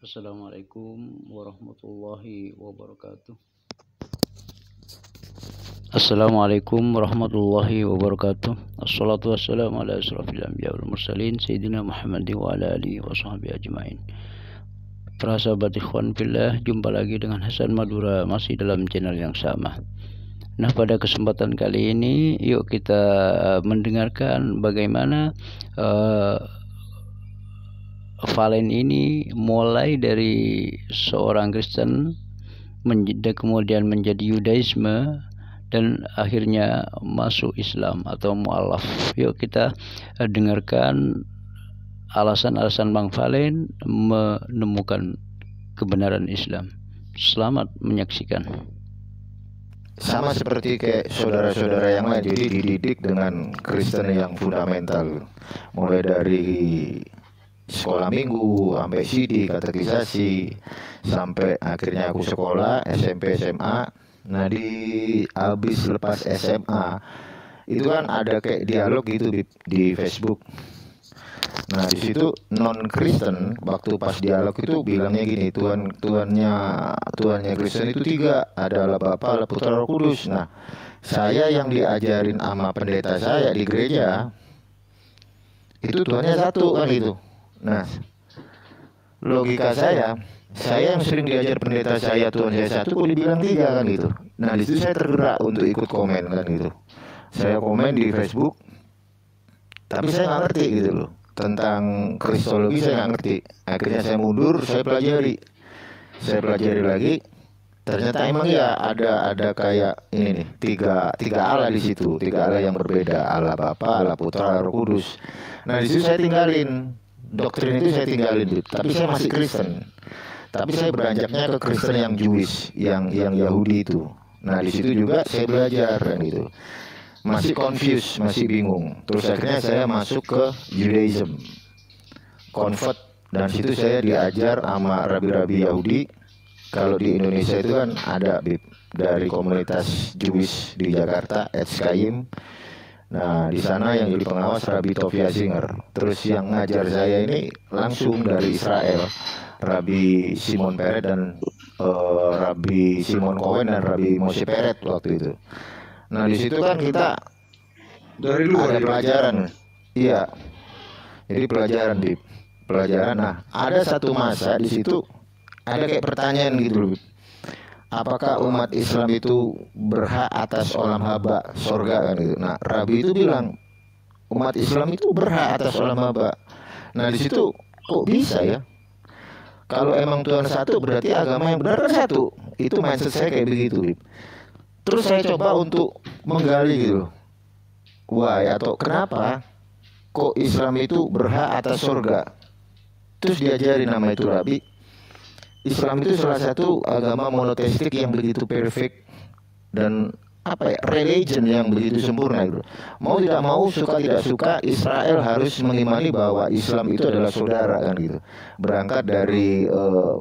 Assalamualaikum warahmatullahi wabarakatuh. Assalamualaikum warahmatullahi wabarakatuh. Assalatu wassalamu ala asrafil anbiya wal mursalin Sayyidina Muhammad wa ala alihi wa sahbihi ajma'in. Para sahabat ikhwan fillah, jumpa lagi dengan Hasan Madura masih dalam channel yang sama. Nah, pada kesempatan kali ini yuk kita mendengarkan bagaimana Valen ini mulai dari seorang Kristen kemudian menjadi Yudaisme dan akhirnya masuk Islam atau mu'alaf. Yuk kita dengarkan alasan-alasan Bang Valen menemukan kebenaran Islam. Selamat menyaksikan. Sama seperti kayak saudara-saudara yang lain, jadi dididik dengan Kristen yang fundamental, mulai dari sekolah minggu sampai CD, katekisasi, sampai akhirnya aku sekolah SMP SMA. Nah, habis lepas SMA itu kan ada kayak dialog gitu di Facebook. Nah, di situ non Kristen waktu pas dialog itu bilangnya gini, Tuhannya Kristen itu tiga, ada Allah Bapa, Allah Putra, Roh Kudus. Nah, saya yang diajarin sama pendeta saya di gereja itu Tuhannya satu kan gitu. Nah, logika saya yang sering diajar pendeta saya Tuhan saya satu, kok dibilang tiga kan gitu. Nah, di situ saya tergerak untuk ikut komen kan gitu. Saya komen di Facebook, tapi saya nggak ngerti gitu loh tentang kristologi, saya nggak ngerti. Akhirnya saya mundur, saya pelajari lagi. Ternyata emang ya ada kayak ini nih, tiga Allah di situ, tiga Allah yang berbeda, Allah Bapa, Allah Putra, Allah Roh Kudus. Nah, di situ saya tinggalin doktrin itu, saya tinggalin, tapi saya masih Kristen. Tapi saya beranjaknya ke Kristen yang Jewish, yang Yahudi itu. Nah, di situ juga saya belajar kan gitu. Masih confused, masih bingung. Terus akhirnya saya masuk ke Judaism, convert, dan situ saya diajar sama rabi-rabi Yahudi. Kalau di Indonesia itu kan ada dari komunitas Jewish di Jakarta, SKIM. Nah, di sana yang jadi pengawas Rabbi Tovia Singer. Terus yang ngajar saya ini langsung dari Israel, Rabbi Simon Peret dan Rabbi Simon Cohen dan Rabbi Moshe Peret waktu itu. Nah, di situ kan kita dari luar ada pelajaran. Iya. Jadi pelajaran. Nah, ada satu masa di situ ada kayak pertanyaan gitu loh. Apakah umat Islam itu berhak atas olam haba sorga kan gitu. Nah, Rabi itu bilang umat Islam itu berhak atas olam haba. Nah, di situ kok bisa ya? Kalau emang Tuhan satu, berarti agama yang benar kan satu. Itu mindset saya kayak begitu. Terus saya coba untuk menggali gitu. Why atau kenapa kok Islam itu berhak atas sorga? Terus diajari nama itu Rabi. Islam itu salah satu agama monoteistik yang begitu perfect dan religion yang begitu sempurna gitu. Mau tidak mau, suka tidak suka, Israel harus mengimani bahwa Islam itu adalah saudara kan gitu. Berangkat dari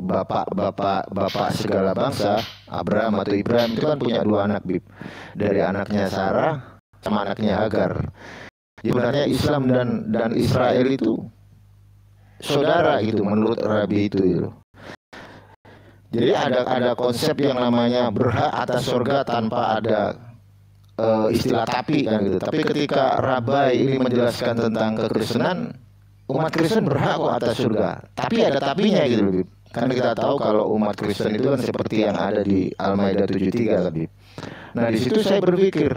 bapak segala bangsa, Abraham atau Ibrahim itu kan punya dua anak dari anaknya Sarah sama anaknya Hagar. Jadi sebenarnya Islam dan Israel itu saudara gitu menurut Rabi itu gitu. Jadi ada konsep yang namanya berhak atas surga tanpa ada istilah tapi kan gitu. Tapi ketika Rabai ini menjelaskan tentang kekristenan, umat Kristen berhak kok atas surga. Tapi ada tapinya gitu. Karena kita tahu kalau umat Kristen itu kan seperti yang ada di Al-Maidah 73 kan. Nah, di situ saya berpikir,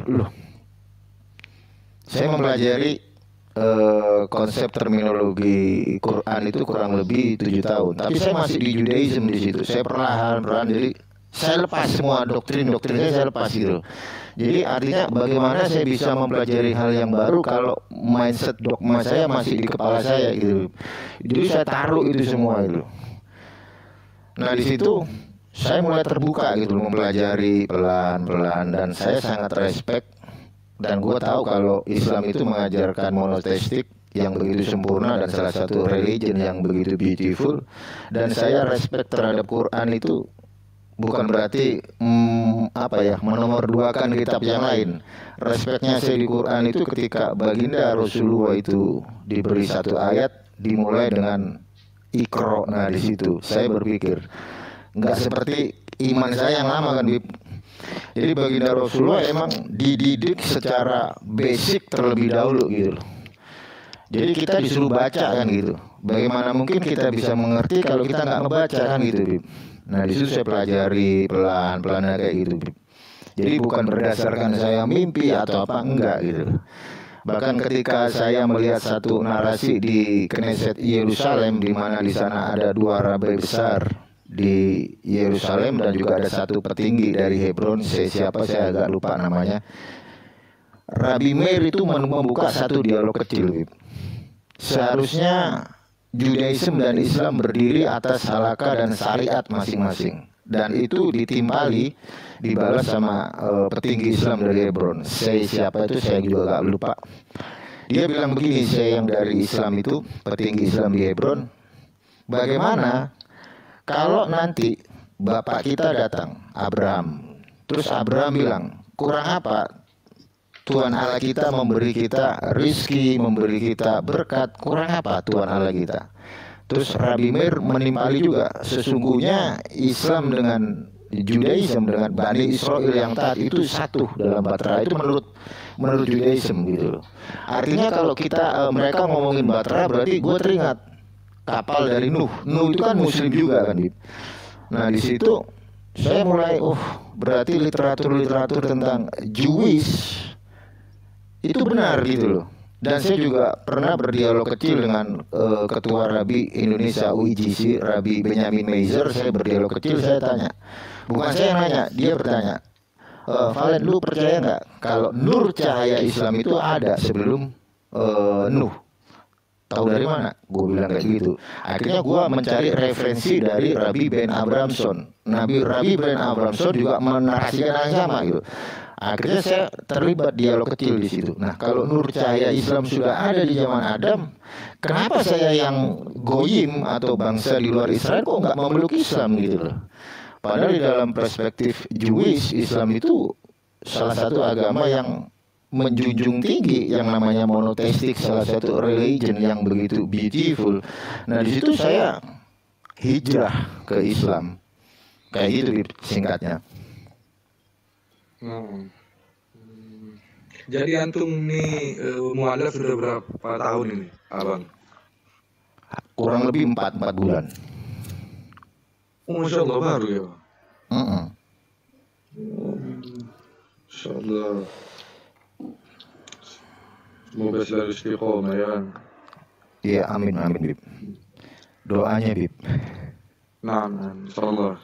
saya mempelajari konsep terminologi Quran itu kurang lebih 7 tahun. Tapi saya masih di Judaism di situ. Saya perlahan jadi saya lepas semua doktrinnya, saya lepas gitu. Jadi artinya bagaimana saya bisa mempelajari hal yang baru kalau mindset dogma saya masih di kepala saya gitu. Jadi saya taruh itu semua gitu. Nah, di situ saya mulai terbuka gitu, mempelajari pelan-pelan, dan saya sangat respect. Dan gue tahu kalau Islam itu mengajarkan monoteistik yang begitu sempurna dan salah satu religion yang begitu beautiful. Dan saya respect terhadap Quran itu bukan berarti menomorduakan kitab yang lain. Respectnya saya di Quran itu ketika baginda Rasulullah itu diberi satu ayat dimulai dengan Iqra. Nah di situ saya berpikir nggak seperti iman saya yang lama kan, Bib. Jadi baginda Rasulullah emang dididik secara basic terlebih dahulu gitu loh. Jadi kita disuruh baca kan gitu. Bagaimana mungkin kita bisa mengerti kalau kita nggak ngebaca kan gitu, Bib. Nah di situ saya pelajari pelan-pelan kayak gitu, Bib. Jadi bukan berdasarkan saya mimpi atau apa, enggak gitu. Bahkan ketika saya melihat satu narasi di Knesset Yerusalem, di mana di sana ada 2 rabai besar di Yerusalem dan juga ada satu petinggi dari Hebron, siapa saya agak lupa namanya. Rabbi Meir itu membuka satu dialog kecil, Bib. Seharusnya Judaism dan Islam berdiri atas halakha dan syariat masing-masing, dan itu ditimpali dibalas sama petinggi Islam dari Hebron. Siapa itu saya juga agak lupa. Dia bilang begini, saya yang dari Islam itu, petinggi Islam di Hebron, bagaimana kalau nanti bapak kita datang, Abraham, terus Abraham bilang, kurang apa Tuhan Allah kita memberi kita rizki, memberi kita berkat, kurang apa Tuhan Allah kita? Terus Rabbi Meir menimpali juga, sesungguhnya Islam dengan Judaism dengan Bani Israel yang taat itu satu dalam Batra. Itu menurut Judaism gitu loh. Artinya kalau kita mereka ngomongin Batra, berarti gue teringat kapal dari Nuh. Nuh itu kan Muslim juga kan. Nah di situ saya mulai, berarti literatur tentang Jewish itu benar gitu loh. Dan saya juga pernah berdialog kecil dengan ketua Rabi Indonesia UIGC, Rabi Benyamin Meiser. Saya berdialog kecil, saya tanya, bukan saya yang nanya, dia bertanya, Valen, lu percaya nggak kalau nur cahaya Islam itu ada sebelum Nuh? Tahu dari mana? Gue bilang kayak gitu. Akhirnya gue mencari referensi dari Rabbi Ben Abramson. Rabbi Ben Abramson juga menarasikan yang sama gitu. Akhirnya saya terlibat dialog kecil di situ. Nah, kalau nur cahaya Islam sudah ada di zaman Adam, kenapa saya yang goyim atau bangsa di luar Israel kok nggak memeluk Islam gitu loh? Padahal di dalam perspektif Jewish, Islam itu salah satu agama yang menjunjung tinggi yang namanya monoteistik, salah satu religion yang begitu beautiful. Nah, di situ saya hijrah ke Islam. Kayak gitu singkatnya. Jadi antum nih mualaf sudah berapa tahun ini, abang? Kurang lebih 4 bulan. Masya Allah baru ya. Masya Allah. Semoga selalu istiqomah ya. Iya, amin Bib. Doanya Bib. Nah, insya Allah.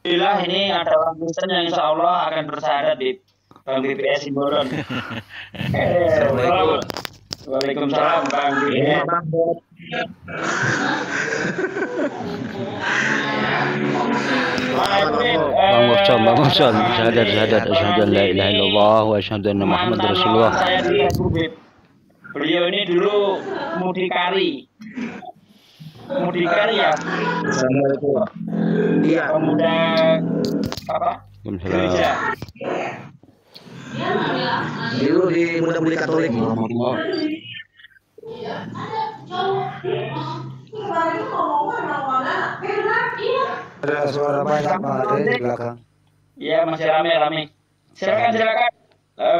Alhamdulillah ini ada orang Kristen yang insya Allah akan bersyahadat di Bang BPS Simbolon. Assalamualaikum. Waalaikumsalam Bang BPS. Bang Murson, syahadat, asyhadu an la ilaha illallah wa asyhadu anna Muhammad Rasulullah. Saya di Bib. Beliau ini dulu mucikari ya. Assalamualaikum. Iya. Pemuda apa? Gereja. Dulu di muda-mudi Katolik. Ada suara banyak ada di belakang. Iya, masih rame. Silakan.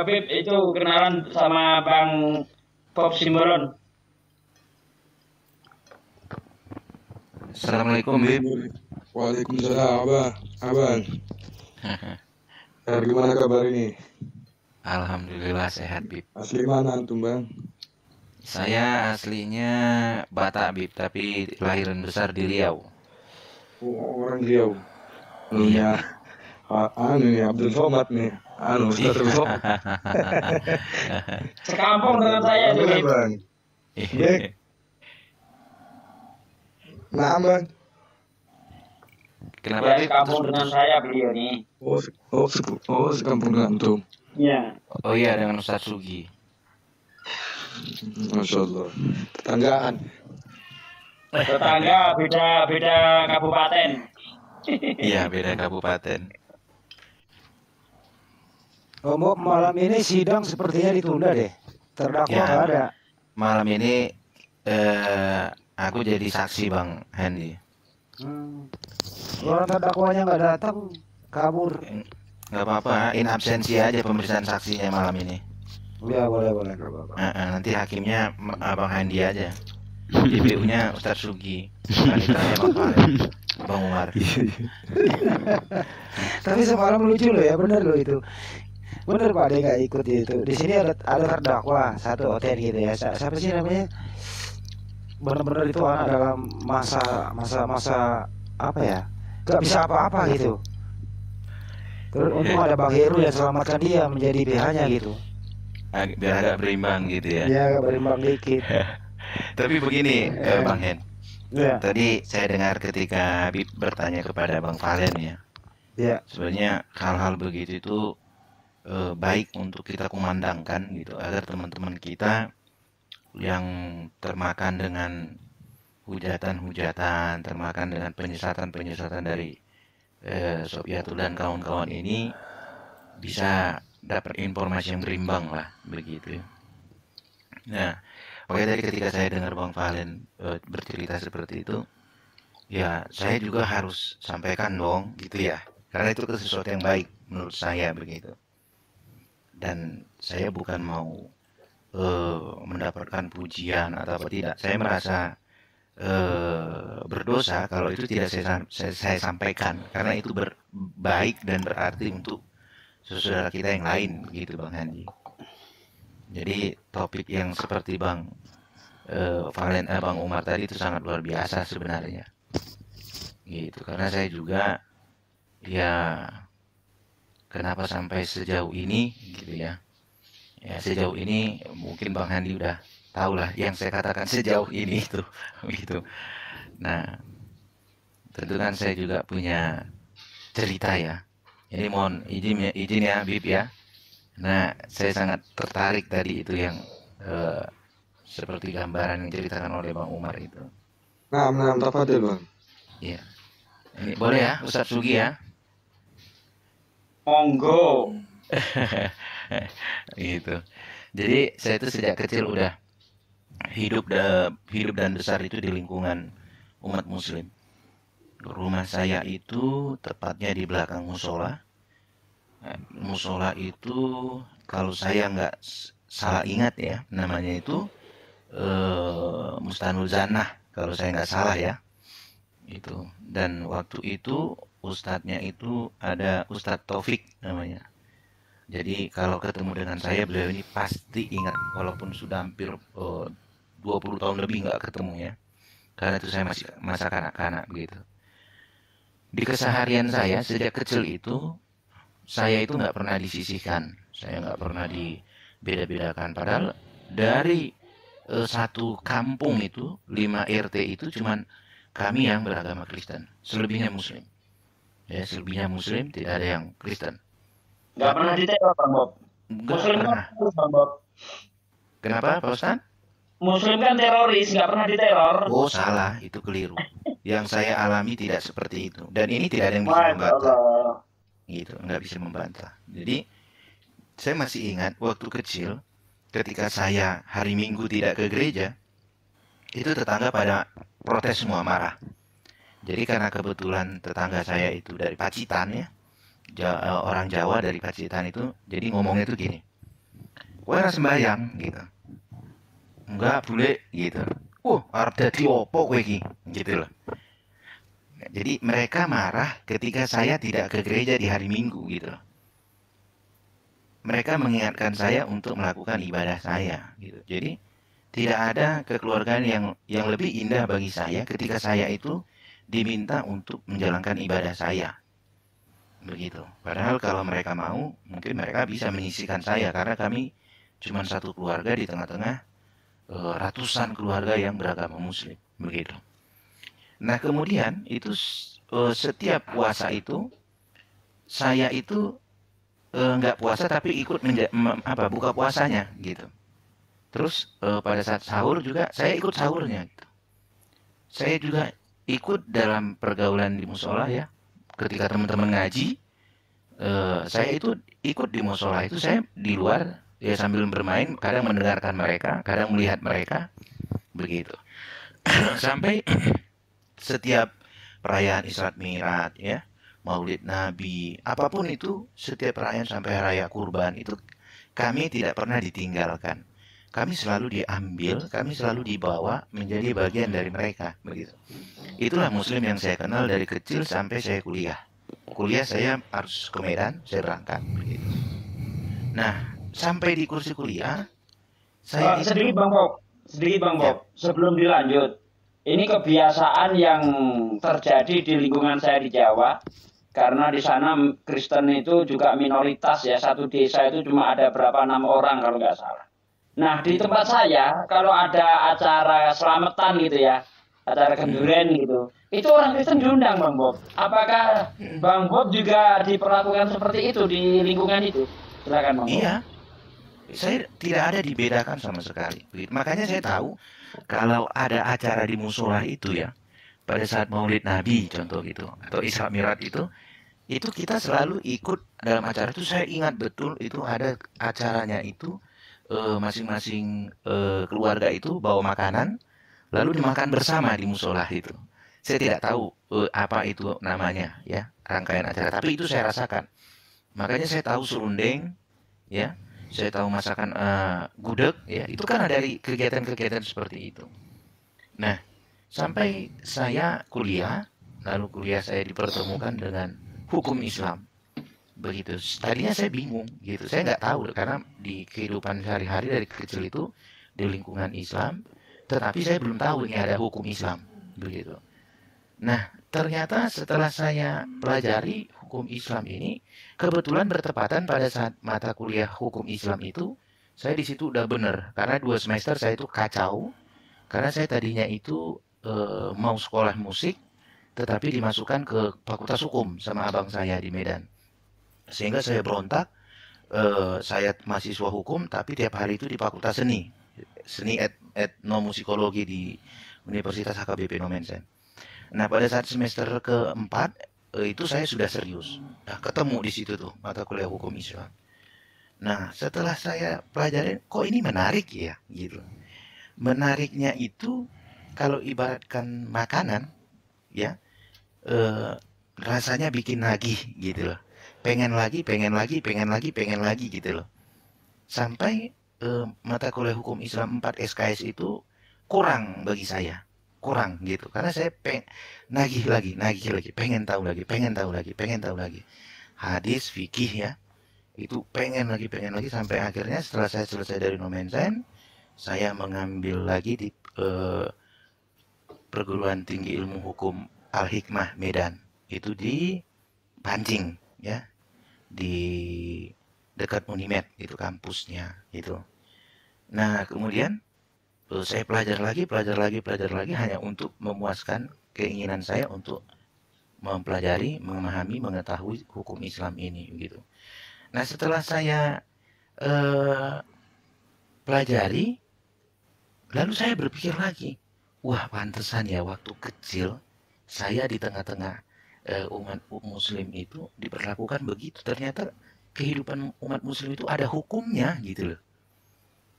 Bib itu kenalan sama Bang Bob Simbolon. Assalamualaikum Bib. Waalaikumsalam abang. Gimana kabar ini? Alhamdulillah sehat Bib. Asli mana antum bang? Saya aslinya Batak Bib, tapi lahiran besar di Riau. Orang Riau. Iya. Nih Abdul Somad nih. Ustaz Abdul Somad. Sekampung dengan saya itu Bib. Bang. Nah bang. Kenapa Ya, Bib? sekampung dengan saya beliau nih. Sekampung dengan antum. Iya. Oh iya, dengan Ustaz Sugi. Masya Allah. Tetanggaan. Tetangga beda kabupaten. Iya, beda kabupaten. Malam ini sidang sepertinya ditunda deh. Terdakwa Ya. nggak ada. Malam ini aku jadi saksi Bang Hendy. Orang terdakwanya nggak datang, kabur. Nggak apa-apa, in absensi aja pemeriksaan saksinya malam ini. Ya boleh nggak apa-apa. Nanti hakimnya Bang Hendy aja. DPU-nya Ustadz Sugi, paniteranya Bang Valen, Bang Umar. Tapi semalam lucu loh ya, bener loh itu. Bener Pak, dia nggak ikut itu. Di sini ada terdakwa satu OTN gitu ya. Siapa sih namanya? Bener-bener itu anak dalam masa apa ya? Gak bisa apa-apa gitu. Terus untung ada Bang Heru yang selamatkan dia menjadi BH-nya gitu. Biar agak berimbang gitu ya. Ya agak berimbang dikit. Tapi begini Bang Hen. Ya. Tadi saya dengar ketika Habib bertanya kepada Bang Valen ya. Ya. Sebenarnya hal-hal begitu itu baik untuk kita kumandangkan gitu agar teman-teman kita yang termakan dengan hujatan-hujatan, termakan dengan penyesatan-penyesatan dari Sofiatul dan kawan-kawan ini bisa dapat informasi yang berimbang lah begitu. Nah, makanya tadi ketika saya dengar Bang Valen bercerita seperti itu, ya saya juga harus sampaikan dong gitu ya, karena itu sesuatu yang baik menurut saya begitu. Dan saya bukan mau mendapatkan pujian atau apa tidak. Saya merasa berdosa kalau itu tidak saya sampaikan, karena itu baik dan berarti untuk saudara kita yang lain gitu Bang Handi. Jadi topik yang seperti Bang Valen Bang Umar tadi itu sangat luar biasa sebenarnya gitu, karena saya juga ya kenapa sampai sejauh ini gitu ya. Ya sejauh ini mungkin Bang Handi udah tahu lah yang saya katakan sejauh ini itu gitu. Nah, tentu kan saya juga punya cerita ya. Jadi mohon izin ya Bib ya. Nah, saya sangat tertarik tadi itu yang seperti gambaran yang diceritakan oleh Bang Umar itu. Nah, tafadil Bang. Iya. Ini boleh ya Ustadz Sugi ya? Monggo. Gitu. Jadi saya itu sejak kecil udah hidup dan besar itu di lingkungan umat muslim. Rumah saya itu tepatnya di belakang musola. Musola itu kalau saya nggak salah ingat ya, namanya itu Mustanul Zannah kalau saya nggak salah ya. Itu. Dan waktu itu ustadznya itu ada Ustadz Taufik namanya. Jadi kalau ketemu dengan saya, beliau ini pasti ingat walaupun sudah hampir 20 tahun lebih nggak ketemu ya. Karena itu saya masih masa kanak-kanak begitu. Di keseharian saya sejak kecil itu, saya itu nggak pernah disisihkan. Saya nggak pernah dibeda-bedakan. Padahal dari satu kampung itu, 5 RT itu cuman kami yang beragama Kristen. Selebihnya Muslim. Ya, selebihnya Muslim, tidak ada yang Kristen. Nggak pernah diteror Bang Bob. Muslim kan teroris Bang Bob. Kenapa Pak Ustaz? Muslim kan teroris, nggak pernah diteror. Oh salah, itu keliru. Yang saya alami tidak seperti itu. Dan ini tidak ada yang bisa membantah. Gitu, nggak bisa membantah. Jadi saya masih ingat waktu kecil, ketika saya hari Minggu tidak ke gereja, itu tetangga pada protes semua, marah. Jadi karena kebetulan tetangga saya itu dari Pacitan ya, orang Jawa dari Pacitan itu, jadi ngomongnya itu gini, kowe ora sembahyang gitu, enggak boleh gitu, arep dadi opo kowe iki gitu loh. Jadi mereka marah ketika saya tidak ke gereja di hari Minggu gitu loh. Mereka mengingatkan saya untuk melakukan ibadah saya gitu. Jadi tidak ada kekeluargaan yang lebih indah bagi saya ketika saya itu diminta untuk menjalankan ibadah saya. Begitu. Padahal kalau mereka mau, mungkin mereka bisa menyisihkan saya, karena kami cuma satu keluarga di tengah-tengah ratusan keluarga yang beragama Muslim. Begitu. Nah kemudian itu setiap puasa itu saya itu nggak puasa tapi ikut buka puasanya gitu. Terus pada saat sahur juga saya ikut sahurnya gitu. Saya juga ikut dalam pergaulan di musola ya. Ketika teman-teman ngaji, saya itu ikut di musola itu, saya di luar ya sambil bermain, kadang mendengarkan mereka, kadang melihat mereka begitu. Sampai setiap perayaan Isra Mi'raj ya, Maulid Nabi, apapun itu, setiap perayaan sampai raya kurban itu kami tidak pernah ditinggalkan. Kami selalu diambil, kami selalu dibawa menjadi bagian dari mereka, begitu. Itulah Muslim yang saya kenal dari kecil sampai saya kuliah. Kuliah saya harus ke Medan, saya berangkat, begitu. Nah, sampai di kursi kuliah, saya sedikit Bang Bob, sebelum dilanjut. Ini kebiasaan yang terjadi di lingkungan saya di Jawa, karena di sana Kristen itu juga minoritas ya, satu desa itu cuma ada berapa 6 orang kalau nggak salah. Nah di tempat saya kalau ada acara selamatan gitu ya, acara kenduren gitu, itu orang Kristen diundang Bang Bob. Apakah Bang Bob juga diperlakukan seperti itu di lingkungan itu? Silakan Bang Bob. Iya, saya tidak ada dibedakan sama sekali. Makanya saya tahu kalau ada acara di musola itu ya, pada saat Maulid Nabi contoh gitu, atau Isra Mi'raj itu kita selalu ikut dalam acara itu. Saya ingat betul itu ada acaranya itu, masing-masing keluarga itu bawa makanan, lalu dimakan bersama di musola itu. Saya tidak tahu apa itu namanya ya, rangkaian acara, tapi itu saya rasakan. Makanya saya tahu serundeng ya, saya tahu masakan gudeg ya, itu kan dari kegiatan-kegiatan seperti itu. Nah, sampai saya kuliah, lalu kuliah saya dipertemukan dengan hukum Islam. Begitu. Tadinya saya bingung gitu. Saya nggak tahu karena di kehidupan sehari-hari dari kecil itu di lingkungan Islam, tetapi saya belum tahu ini ada hukum Islam. Begitu. Nah, ternyata setelah saya pelajari hukum Islam ini, kebetulan bertepatan pada saat mata kuliah hukum Islam itu, saya di situ udah bener. Karena 2 semester saya itu kacau. Karena saya tadinya itu mau sekolah musik, tetapi dimasukkan ke Fakultas Hukum sama abang saya di Medan. Sehingga saya berontak, saya mahasiswa hukum, tapi tiap hari itu di Fakultas Seni Etnomusikologi di Universitas HKBP Nomensen. Nah, pada saat semester keempat, itu saya sudah serius. Nah, ketemu di situ tuh, mata kuliah hukum Islam. Nah, setelah saya pelajarin, kok ini menarik ya, gitu. Menariknya itu, kalau ibaratkan makanan, ya, rasanya bikin nagih gitu loh. Pengen lagi gitu loh. Sampai mata kuliah hukum Islam 4 SKS itu kurang bagi saya. Kurang gitu. Karena saya nagih lagi, pengen tahu lagi. Hadis, fikih ya. Itu pengen lagi sampai akhirnya setelah saya selesai dari Nomensen, saya mengambil lagi di Perguruan Tinggi Ilmu Hukum Al-Hikmah Medan. Itu di Pancing ya, di dekat Unimed itu kampusnya itu. Nah, kemudian saya belajar lagi hanya untuk memuaskan keinginan saya untuk mempelajari, memahami, mengetahui hukum Islam ini gitu. Nah, setelah saya pelajari, lalu saya berpikir lagi, wah pantesan ya waktu kecil saya di tengah-tengah umat muslim itu diperlakukan begitu. Ternyata kehidupan umat muslim itu ada hukumnya gitu loh.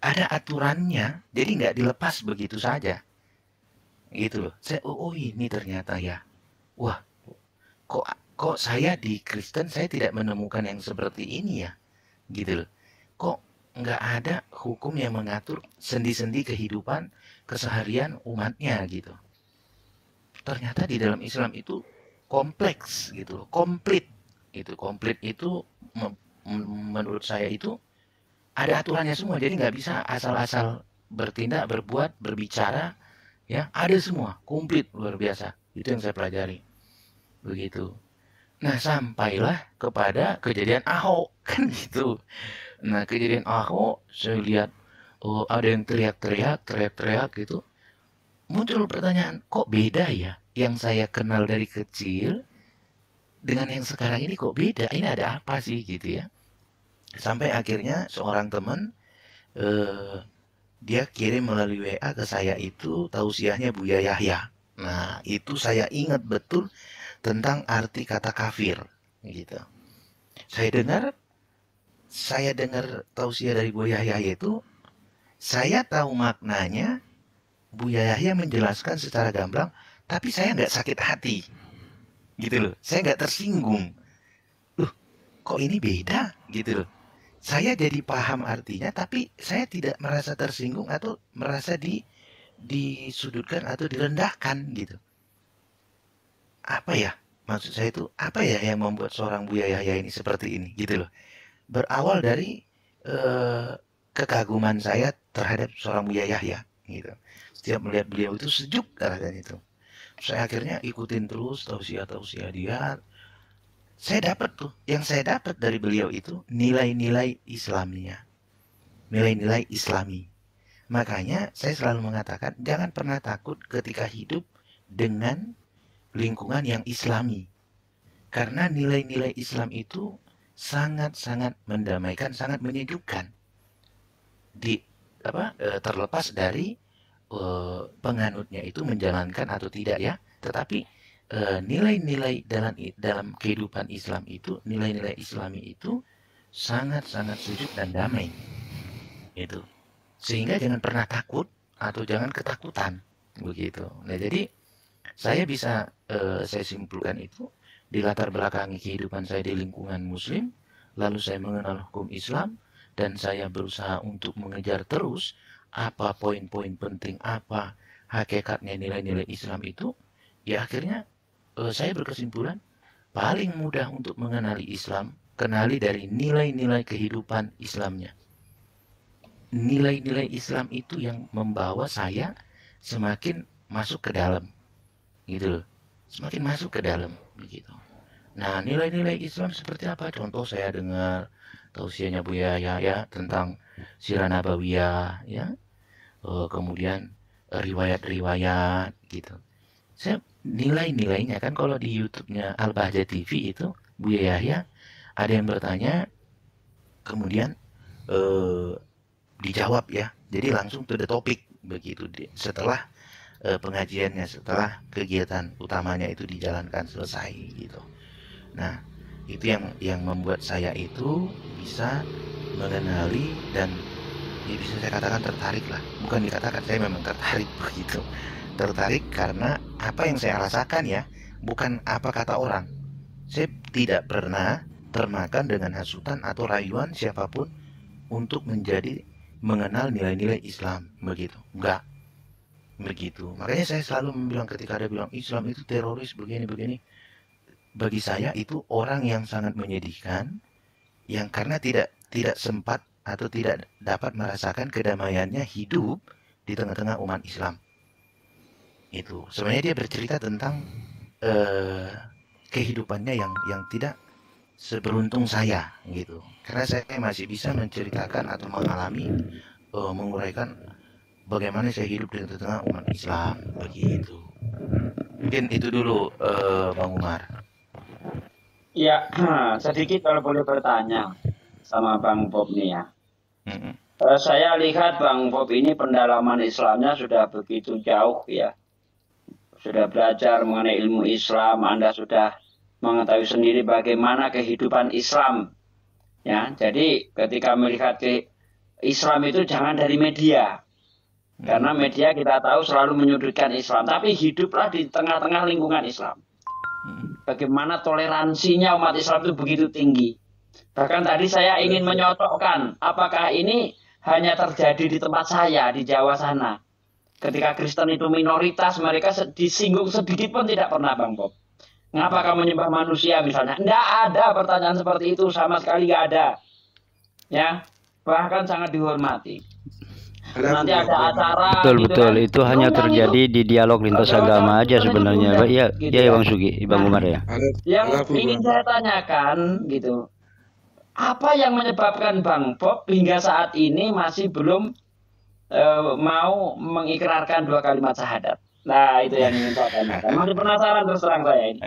Ada aturannya, jadi nggak dilepas begitu saja. Gitu loh. Saya, oh ini ternyata ya. Wah, kok saya di Kristen saya tidak menemukan yang seperti ini ya. Gitu loh. Kok nggak ada hukum yang mengatur sendi-sendi kehidupan keseharian umatnya gitu. Ternyata di dalam Islam itu kompleks gitu loh, komplit gitu. Komplit itu menurut saya itu ada aturannya semua, jadi nggak bisa asal-asal bertindak, berbuat, berbicara ya, ada semua, komplit, luar biasa. Itu yang saya pelajari begitu. Nah, sampailah kepada kejadian Ahok kan gitu. Nah, kejadian Ahok saya lihat ada yang teriak-teriak gitu. Muncul pertanyaan, kok beda ya? Yang saya kenal dari kecil dengan yang sekarang ini kok beda? Ini ada apa sih gitu ya? Sampai akhirnya seorang teman dia kirim melalui WA ke saya itu tausiahnya Buya Yahya. Nah, itu saya ingat betul tentang arti kata kafir gitu. Saya dengar tausiah dari Buya Yahya itu, saya tahu maknanya, Buya Yahya menjelaskan secara gamblang, tapi saya nggak sakit hati, gitu loh. Saya nggak tersinggung. Loh, kok ini beda, gitu loh. Saya jadi paham artinya, tapi saya tidak merasa tersinggung atau merasa disudutkan atau direndahkan, gitu. Apa ya? Maksud saya itu apa ya yang membuat seorang Buya Yahya ini seperti ini, gitu loh. Berawal dari kekaguman saya terhadap seorang Buya Yahya, gitu. Setiap melihat beliau itu sejuk rasanya itu. Saya akhirnya ikutin terus tausiah dia. Saya dapat tuh, yang saya dapat dari beliau itu nilai-nilai Islamnya, nilai-nilai Islami. Makanya saya selalu mengatakan jangan pernah takut ketika hidup dengan lingkungan yang Islami, karena nilai-nilai Islam itu sangat-sangat mendamaikan, sangat menyejukkan. Terlepas dari penganutnya itu menjalankan atau tidak ya, tetapi nilai-nilai dalam kehidupan Islam itu, nilai-nilai Islami itu sangat-sangat sejuk dan damai, itu. Sehingga jangan pernah takut atau jangan ketakutan, begitu. Nah, jadi saya bisa saya simpulkan itu di latar belakangi kehidupan saya di lingkungan Muslim, lalu saya mengenal hukum Islam dan saya berusaha untuk mengejar terus apa poin-poin penting, apa hakikatnya nilai-nilai Islam itu. Ya akhirnya saya berkesimpulan paling mudah untuk mengenali Islam, kenali dari nilai-nilai kehidupan Islamnya. Nilai-nilai Islam itu yang membawa saya semakin masuk ke dalam, gitu loh. Semakin masuk ke dalam, begitu. Nah, nilai-nilai Islam seperti apa? Contoh saya dengar tausiahnya Buya Yahya tentang Sirah Nabawiyah, ya. Kemudian riwayat-riwayat, gitu. Saya nilai-nilainya kan kalau di YouTube-nya Al-Bahjah TV itu Buya Yahya ada yang bertanya, kemudian dijawab ya. Jadi langsung to the topic, begitu. Setelah pengajiannya, setelah kegiatan utamanya itu dijalankan selesai, gitu. Nah, itu yang membuat saya itu bisa mengenali dan ya bisa saya katakan tertarik lah. Bukan dikatakan, saya memang tertarik, begitu. Tertarik karena apa yang saya rasakan ya, bukan apa kata orang. Saya tidak pernah termakan dengan hasutan atau rayuan siapapun untuk mengenal nilai-nilai Islam, begitu. Enggak, begitu. Makanya saya selalu bilang ketika ada bilang Islam itu teroris begini-begini, bagi saya itu orang yang sangat menyedihkan, yang karena tidak sempat atau tidak dapat merasakan kedamaiannya hidup di tengah-tengah umat Islam. Itu sebenarnya dia bercerita tentang kehidupannya yang tidak seberuntung saya, gitu. Karena saya masih bisa menceritakan atau mengalami, menguraikan bagaimana saya hidup di tengah umat Islam, begitu. Mungkin itu dulu, Bang Umar. Ya, sedikit kalau boleh bertanya sama Bang Bob nih ya. Saya lihat Bang Bob ini pendalaman Islamnya sudah begitu jauh ya. Sudah belajar mengenai ilmu Islam, Anda sudah mengetahui sendiri bagaimana kehidupan Islam. Ya, jadi ketika melihat Islam itu jangan dari media. Karena media kita tahu selalu menyudutkan Islam, tapi hiduplah di tengah-tengah lingkungan Islam. Bagaimana toleransinya umat Islam itu begitu tinggi. Bahkan tadi saya ingin menyotokkan, apakah ini hanya terjadi di tempat saya, di Jawa sana. Ketika Kristen itu minoritas, mereka disinggung sedikit pun tidak pernah, Bang Bob. Ngapa kamu menyembah manusia misalnya? Tidak ada pertanyaan seperti itu, sama sekali nggak ada. Ya, bahkan sangat dihormati. Nanti ada acara. Betul, itu hanya terjadi di dialog lintas agama aja sebenarnya. Iya, ya Bang Sugi, Bang Umar ya. Yang ingin saya tanyakan gitu, apa yang menyebabkan Bang Bob hingga saat ini masih belum mau mengikrarkan 2 kalimat syahadat? Nah, itu yang ingin saya tanyakan. Masih penasaran terus terang saya ini.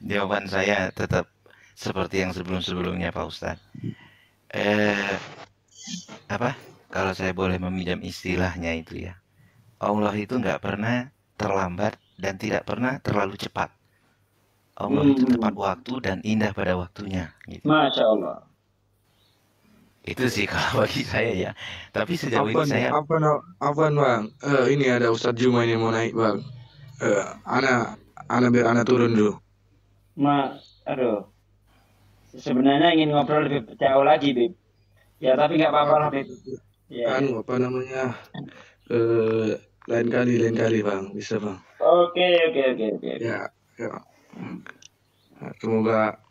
Jawaban saya tetap seperti yang sebelum-sebelumnya, Pak Ustadz. Kalau saya boleh meminjam istilahnya itu ya, Allah itu nggak pernah terlambat dan tidak pernah terlalu cepat. Allah itu tepat waktu dan indah pada waktunya. Gitu. Masya Allah. Itu sih kalau bagi saya ya. Tapi sejauh ini saya Afwan bang, ini ada Ustadz Juma ini mau naik bang. Ana biar ana turun dulu. Aduh. Sebenarnya ingin ngobrol lebih jauh lagi, Bib. Ya, tapi nggak apa-apa lah, Bib. Ya. Apa namanya? Lain kali bang, bisa bang. Oke. Ya. Nah, semoga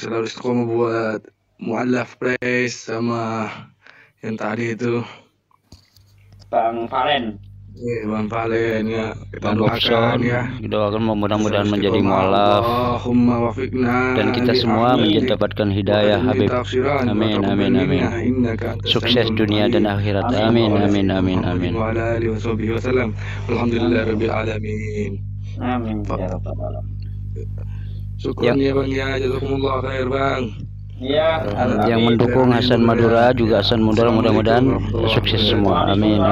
selalu istiqomah buat Mu'allaf Place sama yang tadi itu Bang Valen. Bang Valen ya. Kita Bang Bobson, doakan ya. doakan mudah-mudahan menjadi mualaf Allahumma wafiqna dan kita semua mendapatkan hidayah Habib. Amin. Sukses dunia dan akhirat. Amin. Alhamdulillahirabbil alamin. Amin ya rabbal alamin. Syukran ya bang ya, jazakumullah khair bang. Ya, Yang mendukung Hasan Madura juga Hasan Madura mudah-mudahan sukses semua. Amin.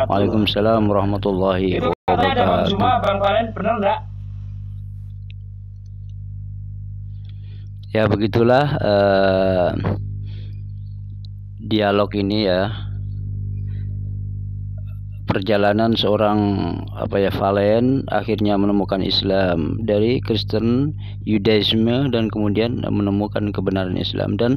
Waalaikumsalam warahmatullahi Itu katanya ada Bang wabarakatuh. Juma, Bang Valen, benar enggak? Ya begitulah dialog ini ya, perjalanan seorang Valen akhirnya menemukan Islam dari Kristen, Yudaisme, dan kemudian menemukan kebenaran Islam. Dan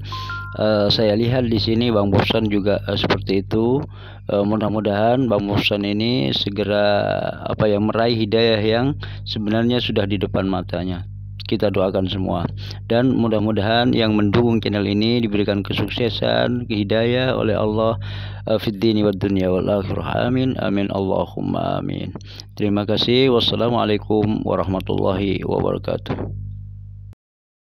saya lihat di sini Bang Bobson juga seperti itu. Mudah-mudahan Bang Bobson ini segera meraih hidayah yang sebenarnya sudah di depan matanya. Kita doakan semua, dan mudah-mudahan yang mendukung channel ini diberikan kesuksesan, hidayah oleh Allah fid dini wad dunya wal akhirah. Amin Allahumma amin. Terima kasih. Wassalamualaikum warahmatullahi wabarakatuh.